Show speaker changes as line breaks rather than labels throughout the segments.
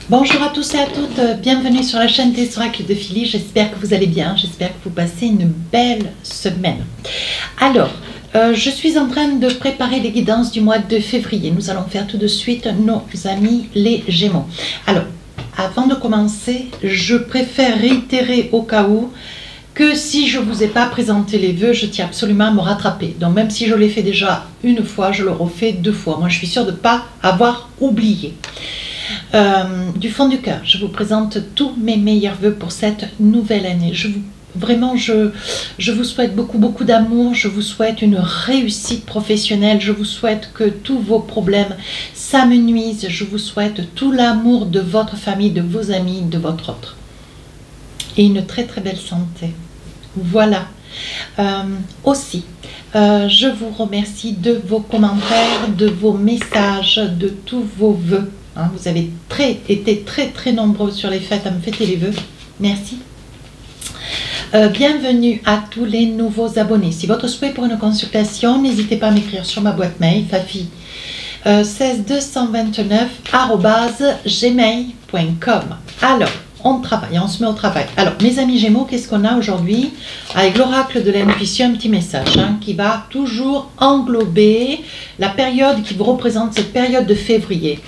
Bonjour à tous et à toutes, bienvenue sur la chaîne des oracles de Philly. J'espère que vous allez bien, j'espère que vous passez une belle semaine. Alors, je suis en train de préparer les guidances du mois de février. Nous allons faire tout de suite nos amis les Gémeaux. Alors, avant de commencer, je préfère réitérer au cas où que si je ne vous ai pas présenté les vœux, je tiens absolument à me rattraper. Donc même si je l'ai fait déjà une fois, je le refais deux fois. Moi, je suis sûre de ne pas avoir oublié. Du fond du cœur, je vous présente tous mes meilleurs vœux pour cette nouvelle année. Vraiment, je vous souhaite beaucoup d'amour, je vous souhaite une réussite professionnelle, je vous souhaite que tous vos problèmes s'amenuisent, je vous souhaite tout l'amour de votre famille, de vos amis, de votre autre. Et une très belle santé. Voilà. Aussi, je vous remercie de vos commentaires, de vos messages, de tous vos vœux. Vous avez été très nombreux sur les fêtes à me fêter les vœux. Merci. Bienvenue à tous les nouveaux abonnés. Si votre souhait pour une consultation, n'hésitez pas à m'écrire sur ma boîte mail fafi 16229@gmail.com. Alors, on travaille, on se met au travail. Alors, mes amis Gémeaux, qu'est-ce qu'on a aujourd'hui? Avec l'oracle de l'intuition, un petit message qui va toujours englober la période qui vous représente, cette période de février.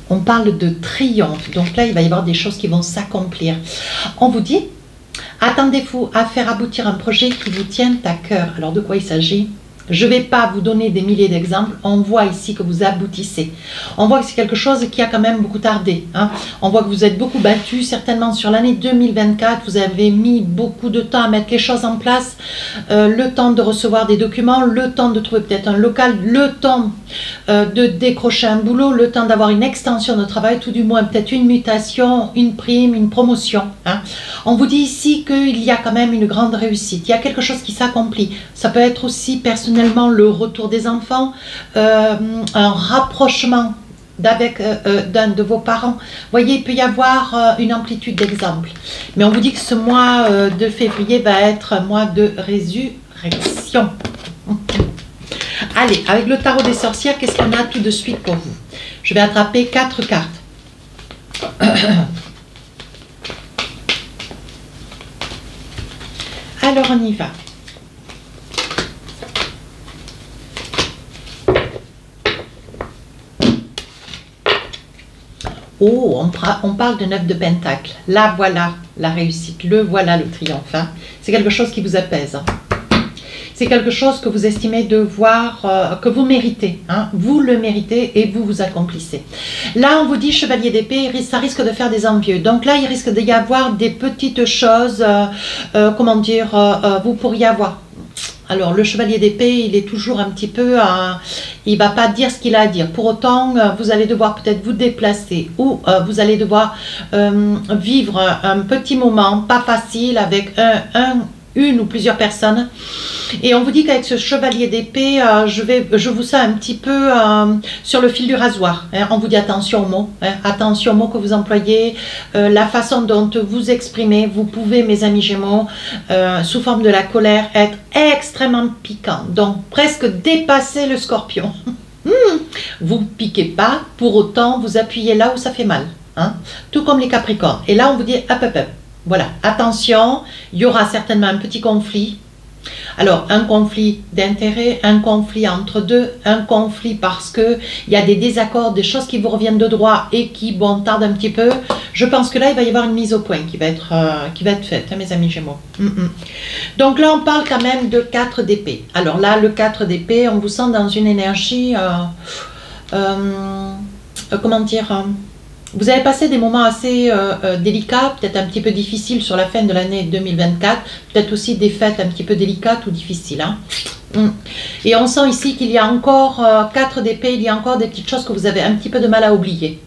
On parle de triomphe, donc là il va y avoir des choses qui vont s'accomplir. On vous dit, attendez-vous à faire aboutir un projet qui vous tienne à cœur. Alors de quoi il s'agit? Je ne vais pas vous donner des milliers d'exemples, on voit ici que vous aboutissez. On voit que c'est quelque chose qui a quand même beaucoup tardé. On voit que vous êtes beaucoup battu, certainement sur l'année 2024, vous avez mis beaucoup de temps à mettre les choses en place, le temps de recevoir des documents, le temps de trouver peut-être un local, le temps de décrocher un boulot, le temps d'avoir une extension de travail, tout du moins peut-être une mutation, une prime, une promotion. On vous dit ici qu'il y a quand même une grande réussite, il y a quelque chose qui s'accomplit. Ça peut être aussi personnellement le retour des enfants, un rapprochement avec d'un de vos parents. Vous voyez, il peut y avoir une amplitude d'exemples. Mais on vous dit que ce mois de février va être un mois de résurrection. Allez, avec le tarot des sorcières, qu'est-ce qu'on a tout de suite pour vous? Je vais attraper 4 cartes. Alors, on y va. Oh, on parle de 9 de Pentacle. Là, voilà la réussite. Voilà le triomphe. C'est quelque chose qui vous apaise. C'est quelque chose que vous estimez devoir, que vous méritez. Vous le méritez et vous vous accomplissez. Là, on vous dit chevalier d'épée, ça risque de faire des envieux. Donc là, il risque d'y avoir des petites choses, comment dire, vous pourriez avoir. Alors, le chevalier d'épée, il est toujours un petit peu, il ne va pas dire ce qu'il a à dire. Pour autant, vous allez devoir peut-être vous déplacer ou vous allez devoir vivre un petit moment pas facile avec une ou plusieurs personnes. Et on vous dit qu'avec ce chevalier d'épée, je vous sens un petit peu sur le fil du rasoir. On vous dit attention aux mots, attention aux mots que vous employez, la façon dont vous exprimez. Vous pouvez, mes amis Gémeaux, sous forme de la colère, être extrêmement piquant. Donc presque dépasser le scorpion. Vous ne piquez pas, pour autant vous appuyez là où ça fait mal. Tout comme les capricornes. Et là on vous dit hop. Voilà, attention, il y aura certainement un petit conflit. Alors, un conflit d'intérêt, un conflit entre deux, un conflit parce qu'il y a des désaccords, des choses qui vous reviennent de droit et qui, tardent un petit peu. Je pense que là, il va y avoir une mise au point qui va être faite, mes amis Gémeaux. Donc là, on parle quand même de 4 d'épée. Alors là, le 4 d'épée, on vous sent dans une énergie, comment dire, vous avez passé des moments assez délicats, peut-être un petit peu difficiles sur la fin de l'année 2024, peut-être aussi des fêtes un petit peu délicates ou difficiles. Et on sent ici qu'il y a encore 4 d'épée, il y a encore des petites choses que vous avez un petit peu de mal à oublier.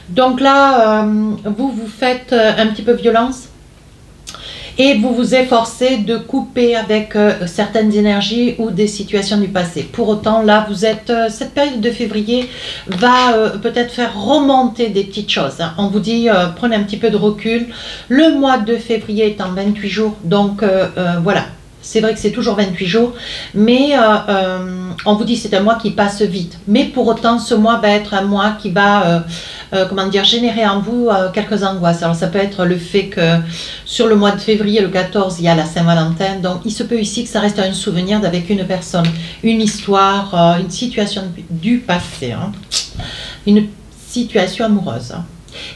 Donc là, vous faites un petit peu violence. Et vous vous efforcez de couper avec certaines énergies ou des situations du passé. Pour autant, là, vous êtes, cette période de février va peut-être faire remonter des petites choses. On vous dit, prenez un petit peu de recul. Le mois de février est en 28 jours, donc voilà. C'est vrai que c'est toujours 28 jours, mais on vous dit c'est un mois qui passe vite. Mais pour autant, ce mois va être un mois qui va comment dire, générer en vous quelques angoisses. Alors ça peut être le fait que sur le mois de février, le 14, il y a la Saint-Valentin. Donc il se peut ici que ça reste un souvenir d'avec une personne, une histoire, une situation du passé, hein, une situation amoureuse.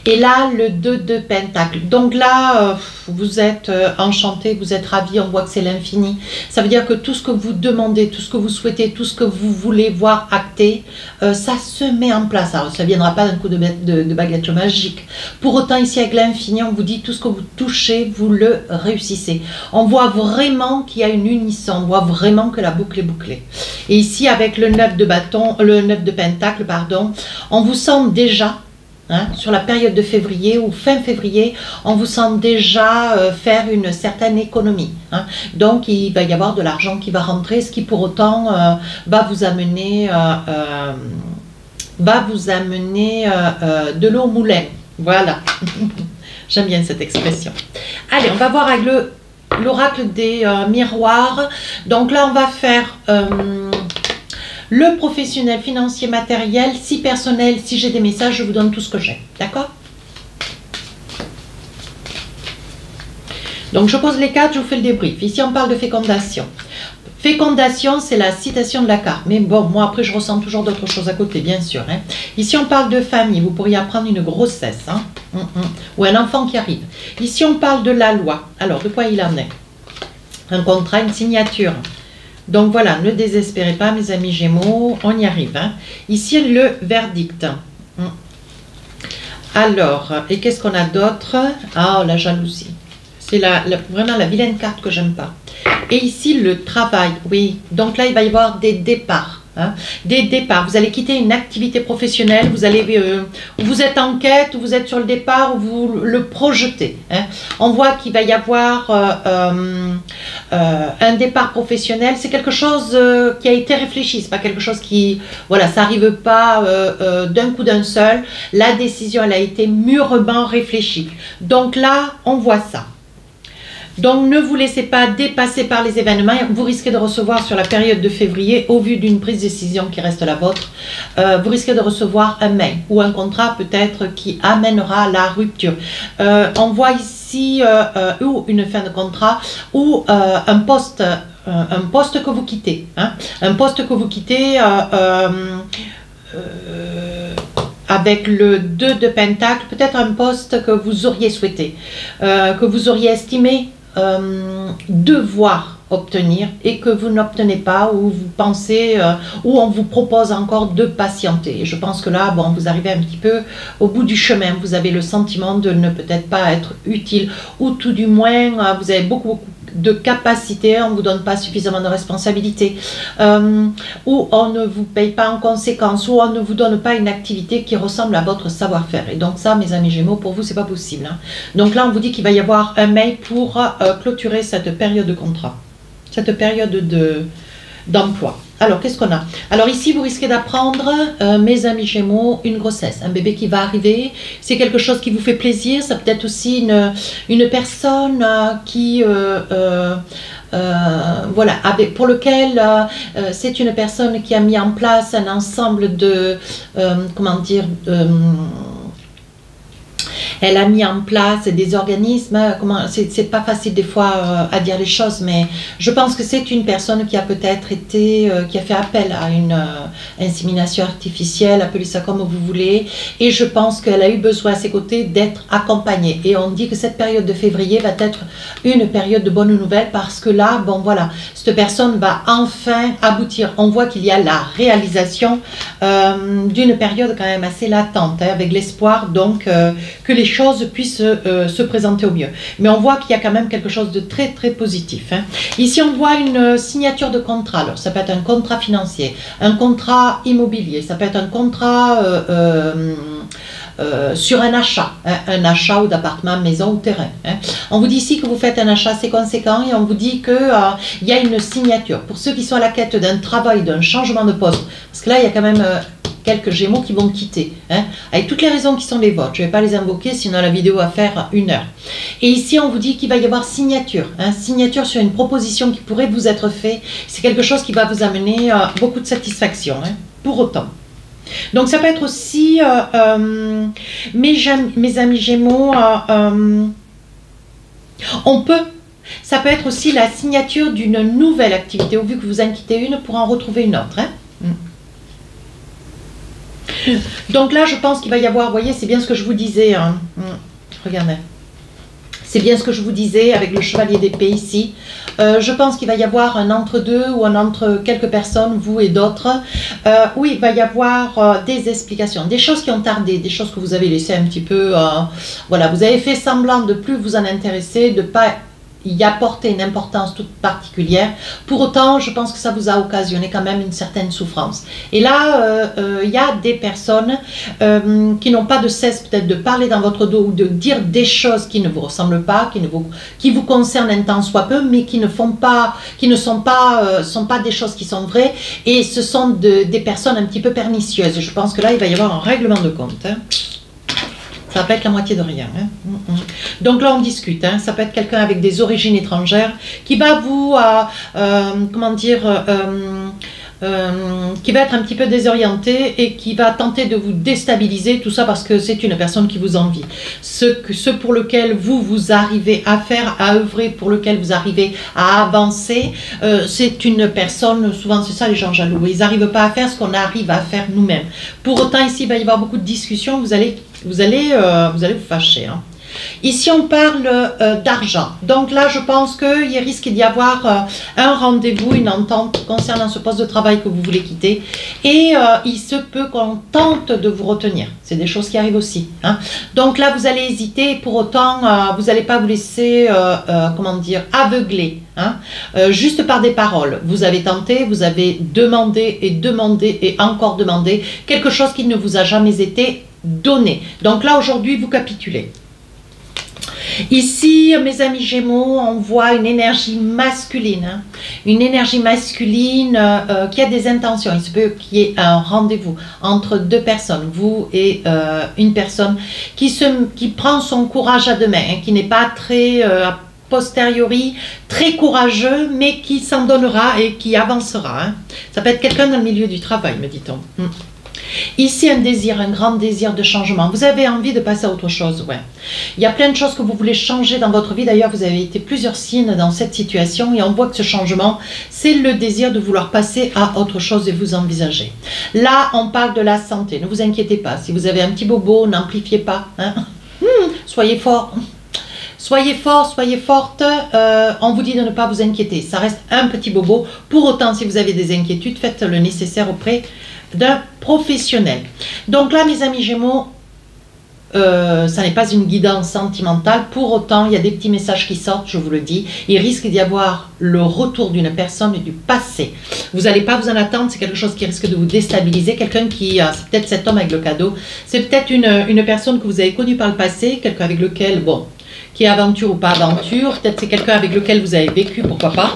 Et là, le 2 de Pentacle. Donc là, vous êtes enchanté, vous êtes ravi, on voit que c'est l'infini. Ça veut dire que tout ce que vous demandez, tout ce que vous souhaitez, tout ce que vous voulez voir acté, ça se met en place. Alors, ça ne viendra pas d'un coup de baguette magique. Pour autant, ici, avec l'infini, on vous dit tout ce que vous touchez, vous le réussissez. On voit vraiment qu'il y a une unisson, on voit vraiment que la boucle est bouclée. Et ici, avec le 9 de bâton, le 9 de Pentacle, pardon, on vous sent déjà... Hein, sur la période de février ou fin février, on vous sent déjà faire une certaine économie. Hein. Donc, il va y avoir de l'argent qui va rentrer, ce qui pour autant va vous amener, de l'eau au moulin. Voilà. J'aime bien cette expression. Allez, on va voir avec l'oracle des miroirs. Donc là, on va faire... le professionnel, financier, matériel, si personnel, si j'ai des messages, je vous donne tout ce que j'ai. D'accord? Donc, je pose les cartes, je vous fais le débrief. Ici, on parle de fécondation. Fécondation, c'est la citation de la carte. Mais bon, moi, après, je ressens toujours d'autres choses à côté, bien sûr. Hein. Ici, on parle de famille. Vous pourriez apprendre une grossesse. Hein. Ou un enfant qui arrive. Ici, on parle de la loi. Alors, de quoi il en est? Un contrat, une signature. Donc voilà, ne désespérez pas mes amis Gémeaux, on y arrive. Hein. Ici, le verdict. Alors, et qu'est-ce qu'on a d'autre? Ah, la jalousie. C'est vraiment la vilaine carte que j'aime pas. Et ici, le travail, oui. Donc là, il va y avoir des départs. Hein, des départs, vous allez quitter une activité professionnelle, vous allez, vous êtes en quête, vous êtes sur le départ, vous le projetez. Hein. On voit qu'il va y avoir un départ professionnel, c'est quelque chose qui a été réfléchi, c'est pas quelque chose qui, voilà, ça n'arrive pas d'un coup d'un seul, la décision elle a été mûrement réfléchie. Donc là, on voit ça. Donc, ne vous laissez pas dépasser par les événements. Vous risquez de recevoir sur la période de février, au vu d'une prise de décision qui reste la vôtre, vous risquez de recevoir un mail ou un contrat peut-être qui amènera la rupture. On voit ici ou une fin de contrat ou un poste que vous quittez. Hein, un poste que vous quittez... avec le 2 de Pentacle, peut-être un poste que vous auriez souhaité, que vous auriez estimé devoir obtenir et que vous n'obtenez pas, ou vous pensez, ou on vous propose encore de patienter. Et je pense que là, bon, vous arrivez un petit peu au bout du chemin, vous avez le sentiment de ne peut-être pas être utile, ou tout du moins, vous avez beaucoup de capacité, on ne vous donne pas suffisamment de responsabilité, ou on ne vous paye pas en conséquence, ou on ne vous donne pas une activité qui ressemble à votre savoir-faire. Et donc ça, mes amis Gémeaux, pour vous, c'est pas possible. Hein. Donc là, on vous dit qu'il va y avoir un mail pour clôturer cette période de contrat, cette période d'emploi. Alors, qu'est-ce qu'on a? Alors ici, vous risquez d'apprendre, mes amis Gémeaux, une grossesse, un bébé qui va arriver. C'est quelque chose qui vous fait plaisir. Ça peut être aussi une personne qui, voilà, pour lequel c'est une personne qui a mis en place un ensemble de, comment dire, elle a mis en place des organismes, c'est pas facile des fois à dire les choses, mais je pense que c'est une personne qui a peut-être été, qui a fait appel à une insémination artificielle, appelez ça comme vous voulez, et je pense qu'elle a eu besoin à ses côtés d'être accompagnée. Et on dit que cette période de février va être une période de bonnes nouvelles, parce que là, bon voilà, cette personne va enfin aboutir. On voit qu'il y a la réalisation d'une période quand même assez latente, hein, avec l'espoir donc que les choses puissent se présenter au mieux. Mais on voit qu'il y a quand même quelque chose de très très positif. Hein. Ici, on voit une signature de contrat. Alors, ça peut être un contrat financier, un contrat immobilier, ça peut être un contrat sur un achat ou d'appartement, maison ou terrain. Hein. On vous dit ici que vous faites un achat assez conséquent et on vous dit qu'il y a une signature. Pour ceux qui sont à la quête d'un travail, d'un changement de poste, parce que là, il y a quand même... quelques Gémeaux qui vont quitter, hein, avec toutes les raisons qui sont les vôtres. Je ne vais pas les invoquer, sinon la vidéo va faire 1 heure. Et ici, on vous dit qu'il va y avoir signature, hein, signature sur une proposition qui pourrait vous être faite. C'est quelque chose qui va vous amener beaucoup de satisfaction, hein, pour autant. Donc ça peut être aussi, mes amis Gémeaux, ça peut être aussi la signature d'une nouvelle activité, au vu que vous en quittez une pour en retrouver une autre. Hein. Donc là, je pense qu'il va y avoir, vous voyez, c'est bien ce que je vous disais. Hein. Regardez. C'est bien ce que je vous disais avec le chevalier d'épée ici. Je pense qu'il va y avoir un entre-deux ou un entre quelques personnes, vous et d'autres, où il va y avoir des explications, des choses qui ont tardé, des choses que vous avez laissées un petit peu... voilà, vous avez fait semblant de plus vous en intéresser, de pas y apporter une importance toute particulière. Pour autant, je pense que ça vous a occasionné quand même une certaine souffrance. Et là, il y a des personnes qui n'ont pas de cesse peut-être de parler dans votre dos ou de dire des choses qui ne vous ressemblent pas, qui vous concernent un tant soit peu, mais qui ne sont pas des choses qui sont vraies. Et ce sont des personnes un petit peu pernicieuses. Je pense que là, il va y avoir un règlement de compte. Hein. Ça va pas être la moitié de rien. Hein. Donc là, on discute. Hein. Ça peut être quelqu'un avec des origines étrangères qui va vous, comment dire, qui va être un petit peu désorienté et qui va tenter de vous déstabiliser, tout ça parce que c'est une personne qui vous envie. Ce pour lequel vous arrivez à faire, à œuvrer, pour lequel vous arrivez à avancer, c'est une personne, souvent c'est ça les gens jaloux, ils n'arrivent pas à faire ce qu'on arrive à faire nous-mêmes. Pour autant, ici, il va y avoir beaucoup de discussions, vous allez vous fâcher. Hein. Ici, on parle d'argent. Donc là, je pense qu'il risque d'y avoir un rendez-vous, une entente concernant ce poste de travail que vous voulez quitter. Et il se peut qu'on tente de vous retenir. C'est des choses qui arrivent aussi. Hein. Donc là, vous allez hésiter. Pour autant, vous n'allez pas vous laisser, comment dire, aveugler. Hein, juste par des paroles. Vous avez tenté, vous avez demandé et demandé et encore demandé quelque chose qui ne vous a jamais été donné. Donc là, aujourd'hui, vous capitulez. Ici, mes amis Gémeaux, on voit une énergie masculine. Hein, une énergie masculine qui a des intentions. Il se peut qu'il y ait un rendez-vous entre deux personnes, vous et une personne qui prend son courage à deux mains, hein, qui n'est pas très... posteriori, très courageux, mais qui s'en donnera et qui avancera. Hein. Ça peut être quelqu'un dans le milieu du travail, me dit-on. Ici, un désir, un grand désir de changement. Vous avez envie de passer à autre chose, ouais. Il y a plein de choses que vous voulez changer dans votre vie. D'ailleurs, vous avez été plusieurs signes dans cette situation et on voit que ce changement, c'est le désir de vouloir passer à autre chose et vous envisager. Là, on parle de la santé. Ne vous inquiétez pas. Si vous avez un petit bobo, n'amplifiez pas. Hein. Soyez fort. Soyez fort, soyez forte, on vous dit de ne pas vous inquiéter, ça reste un petit bobo. Pour autant, si vous avez des inquiétudes, faites le nécessaire auprès d'un professionnel. Donc là, mes amis Gémeaux, ça n'est pas une guidance sentimentale, pour autant, il y a des petits messages qui sortent, je vous le dis. Il risque d'y avoir le retour d'une personne du passé. Vous n'allez pas vous en attendre, c'est quelque chose qui risque de vous déstabiliser. Quelqu'un qui, c'est peut-être cet homme avec le cadeau, c'est peut-être une personne que vous avez connue par le passé, quelqu'un avec lequel, bon... qui est aventure ou pas aventure, peut-être c'est quelqu'un avec lequel vous avez vécu, pourquoi pas.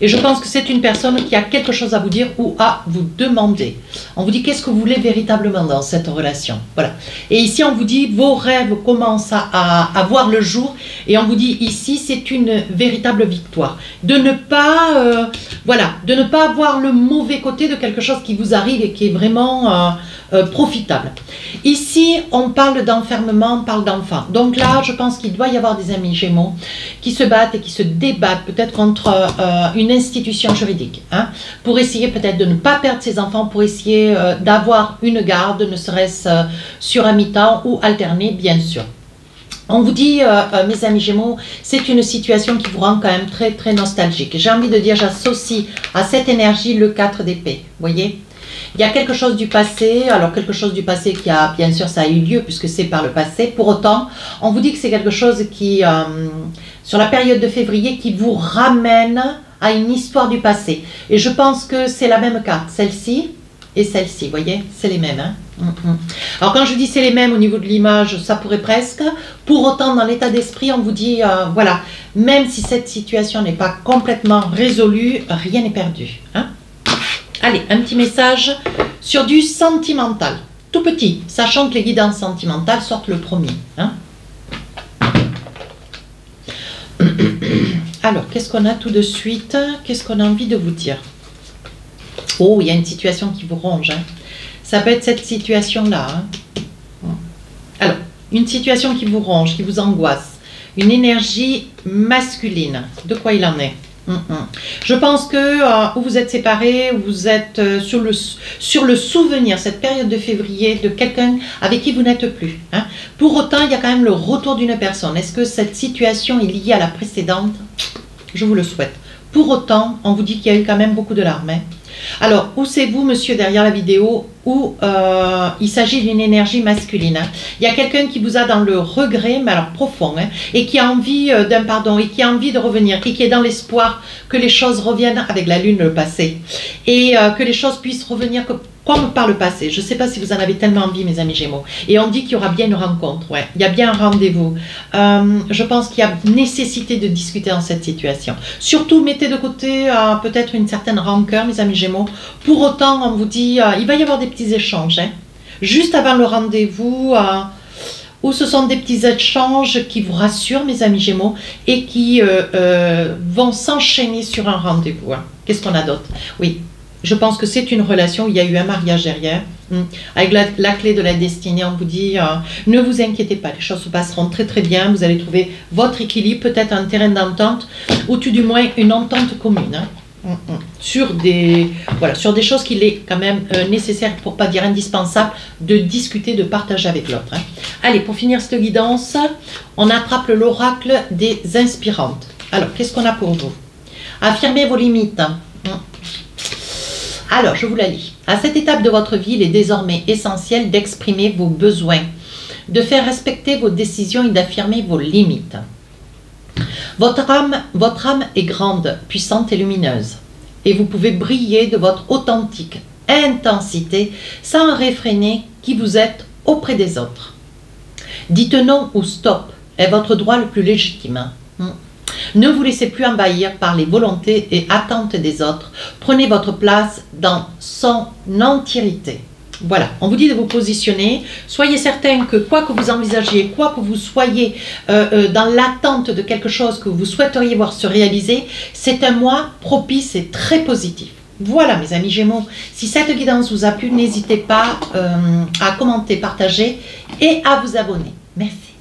Et je pense que c'est une personne qui a quelque chose à vous dire ou à vous demander. On vous dit qu'est-ce que vous voulez véritablement dans cette relation. Voilà. Et ici, on vous dit vos rêves commencent à voir le jour. Et on vous dit ici, c'est une véritable victoire. De ne pas, voilà, de ne pas avoir le mauvais côté de quelque chose qui vous arrive et qui est vraiment profitable. Ici, on parle d'enfermement, on parle d'enfant. Donc là, je pense qu'il doit y avoir des amis Gémeaux qui se battent et qui se débattent peut-être contre une institution juridique, hein, pour essayer peut-être de ne pas perdre ses enfants, pour essayer d'avoir une garde, ne serait-ce sur un mi-temps ou alterné, bien sûr. On vous dit, mes amis Gémeaux, c'est une situation qui vous rend quand même très très nostalgique. J'ai envie de dire, j'associe à cette énergie le 4 d'épée, vous voyez. Il y a quelque chose du passé, alors quelque chose du passé qui a, bien sûr, ça a eu lieu puisque c'est par le passé. Pour autant, on vous dit que c'est quelque chose qui, sur la période de février, qui vous ramène à une histoire du passé. Et je pense que c'est la même carte, celle-ci et celle-ci, vous voyez, c'est les mêmes. Hein. Alors quand je dis c'est les mêmes au niveau de l'image, ça pourrait presque. Pour autant, dans l'état d'esprit, on vous dit, voilà, même si cette situation n'est pas complètement résolue, rien n'est perdu. Hein. Allez, un petit message sur du sentimental, tout petit, sachant que les guidances sentimentales sortent le premier. Hein. Alors, qu'est-ce qu'on a tout de suite? Qu'est-ce qu'on a envie de vous dire? Oh, il y a une situation qui vous ronge. Hein. Ça peut être cette situation-là. Hein. Alors, une situation qui vous ronge, qui vous angoisse. Une énergie masculine. De quoi il en est? Je pense que vous êtes séparés, vous êtes sur le souvenir, cette période de février, de quelqu'un avec qui vous n'êtes plus. Hein. Pour autant, il y a quand même le retour d'une personne. Est-ce que cette situation est liée à la précédente? Je vous le souhaite. Pour autant, on vous dit qu'il y a eu quand même beaucoup de larmes. Hein. Alors, où c'est vous, monsieur, derrière la vidéo, où il s'agit d'une énergie masculine. Hein. Il y a quelqu'un qui vous a dans le regret, mais alors profond, hein, et qui a envie d'un pardon, et qui a envie de revenir, et qui est dans l'espoir que les choses reviennent avec la lune le passé, et que les choses puissent revenir comme par le passé. Je ne sais pas si vous en avez tellement envie, mes amis Gémeaux. Et on dit qu'il y aura bien une rencontre, ouais. Il y a bien un rendez-vous. Je pense qu'il y a nécessité de discuter dans cette situation. Surtout, mettez de côté peut-être une certaine rancœur, mes amis Gémeaux. Pour autant, on vous dit, il va y avoir des petits échanges. Hein. Juste avant le rendez-vous, où ce sont des petits échanges qui vous rassurent, mes amis Gémeaux, et qui vont s'enchaîner sur un rendez-vous. Hein. Qu'est-ce qu'on a d'autre? Oui. Je pense que c'est une relation où il y a eu un mariage derrière. Avec la clé de la destinée, on vous dit, ne vous inquiétez pas, les choses se passeront très très bien. Vous allez trouver votre équilibre, peut-être un terrain d'entente, ou tout du moins une entente commune. Hein. Sur des choses qu'il est quand même nécessaire, pour ne pas dire indispensable, de discuter, de partager avec l'autre. Hein. Allez, pour finir cette guidance, on attrape l'oracle des inspirantes. Alors, qu'est-ce qu'on a pour vous? Affirmez vos limites. Alors, je vous la lis. À cette étape de votre vie, il est désormais essentiel d'exprimer vos besoins, de faire respecter vos décisions et d'affirmer vos limites. Votre âme est grande, puissante et lumineuse. Et vous pouvez briller de votre authentique intensité sans réfréner qui vous êtes auprès des autres. Dites non ou stop est votre droit le plus légitime. Ne vous laissez plus envahir par les volontés et attentes des autres. Prenez votre place dans son entièreté. Voilà, on vous dit de vous positionner. Soyez certain que quoi que vous envisagiez, quoi que vous soyez dans l'attente de quelque chose que vous souhaiteriez voir se réaliser, c'est un mois propice et très positif. Voilà, mes amis Gémeaux, si cette guidance vous a plu, n'hésitez pas à commenter, partager et à vous abonner. Merci.